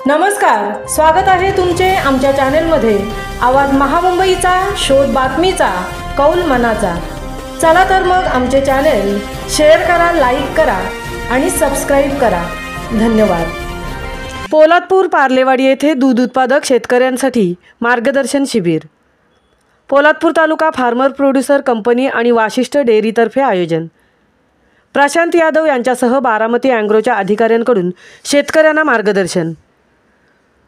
नमस्कार, स्वागत आहे तुमचे आमच्या चॅनलमध्ये। आवाज महामुंबईचा, शोध बातमीचा, कौल मनाचा। चला तर मग आमचे चॅनल शेअर करा, लाईक करा आणि सबस्क्राइब करा। धन्यवाद। पोलादपूर पार्लेवाडी येथे दूध उत्पादक शेतकऱ्यांसाठी मार्गदर्शन शिबिर। Poladpur taluka farmer producer company आणि वाशिष्ठ डेअरीतर्फे आयोजन। प्रशांत यादव यांच्यासह बारामती ॲग्रोच्या अधिकाऱ्यांकडून शेतकऱ्यांना मार्गदर्शन।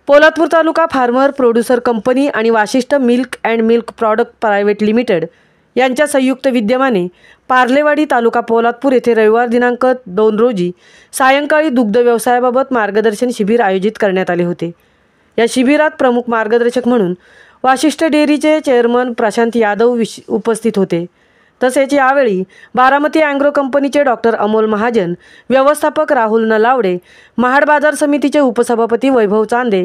Poladpur taluka farmer producer company आणि Vashishtha milk and milk product private limited यांच्या संयुक्त विद्यमाने पार्लेवाडी तालुका पोलादपूर येथे रविवार दिनांक 2 रोजी सायंकाळी दुग्ध व्यवसायाबाबत मार्गदर्शन शिबिर आयोजित करण्यात आले होते। या शिबिरात प्रमुख मार्गदर्शक म्हणून वाशिष्ठ डेअरीचे चेअरमन प्रशांत यादव उपस्थित होते। तसेच यावेळी बारामती ॲग्रो कंपनीचे डॉक्टर अमोल महाजन, व्यवस्थापक राहुल नलावडे, महाड बाजार समितीचे उपसभापती वैभव चांदे,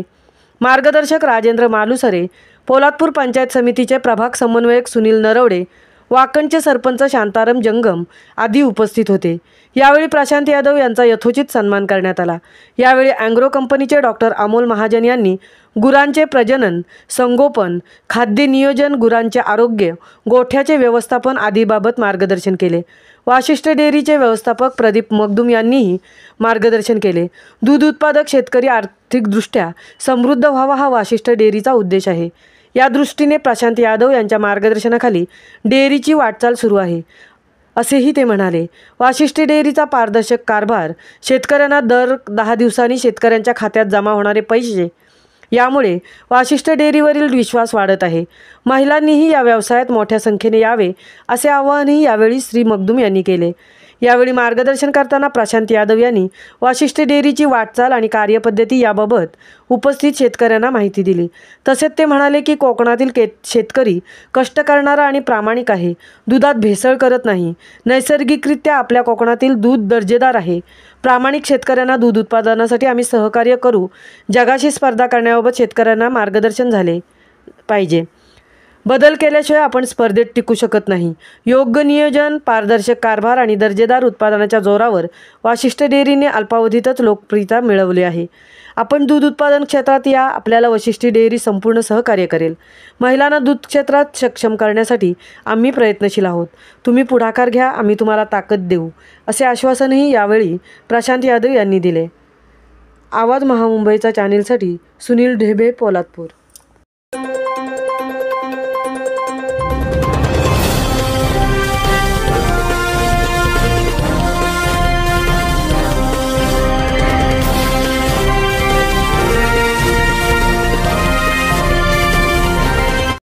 मार्गदर्शक राजेंद्र मालुसरे, पोलादपूर पंचायत समितीचे प्रभाग समन्वयक सुनील नरवडे, वाकणचे सरपंच शांताराम जंगम आदी उपस्थित होते। यावेळी प्रशांत यादव यांचा यथोचित सन्मान करण्यात आला। यावेळी ॲग्रो कंपनीचे डॉक्टर अमोल महाजन यांनी गुरांचे प्रजनन, संगोपन, खाद्य नियोजन, गुरांचे आरोग्य, गोठ्याचे व्यवस्थापन आदीबाबत मार्गदर्शन केले। वाशिष्ठ डेअरीचे व्यवस्थापक प्रदीप मगदूम यांनीही मार्गदर्शन केले। दूध उत्पादक शेतकरी आर्थिकदृष्ट्या समृद्ध व्हावा हा वाशिष्ठ डेअरीचा उद्देश आहे। या दृष्टीने प्रशांत यादव यांच्या मार्गदर्शनाखाली डेअरीची वाटचाल सुरू आहे, असेही ते म्हणाले। वाशिष्ठ डेअरीचा पारदर्शक कारभार, शेतकऱ्यांना दर 10 दिवसांनी शेतकऱ्यांच्या खात्यात जमा होणारे पैसे, यामुळे वाशिष्ठ डेअरीवरील विश्वास वाढत आहे। महिलांनीही या व्यवसायात मोठ्या संख्येने यावे असे आवाहनही यावेळी श्री मगदूम यांनी केले। यावेळी मार्गदर्शन करताना प्रशांत यादव यांनी वाशिष्ठ डेअरीची वाटचाल आणि कार्यपद्धती याबाबत उपस्थित शेतकऱ्यांना माहिती दिली। तसेच ते म्हणाले की कोकणातील शेतकरी कष्ट करणारा आणि प्रामाणिक आहे, दुधात भेसळ करत नाही, नैसर्गिकरित्या आपल्या कोकणातील दूध दर्जेदार आहे। प्रामाणिक शेतकऱ्यांना दूध उत्पादनासाठी आम्ही सहकार्य करू। जगाशी स्पर्धा करण्याबाबत शेतकऱ्यांना मार्गदर्शन झाले पाहिजे। बदल केल्याशिवाय आपण स्पर्धेत टिकू शकत नाही। योग्य नियोजन, पारदर्शक कारभार आणि दर्जेदार उत्पादनाच्या जोरावर वाशिष्ठ डेअरीने अल्पावधीतच लोकप्रियता मिळवली आहे। आपण दूध उत्पादन क्षेत्रात या, आपल्याला वाशिष्ठ डेअरी संपूर्ण सहकार्य करेल। महिलांना दूध क्षेत्रात सक्षम करण्यासाठी आम्ही प्रयत्नशील आहोत। तुम्ही पुढाकार घ्या, आम्ही तुम्हाला ताकद देऊ, असे आश्वासनही यावेळी प्रशांत यादव यांनी दिले। आवाज महामुंबईचा चॅनेलसाठी सुनील ढेबे, पोलादपूर।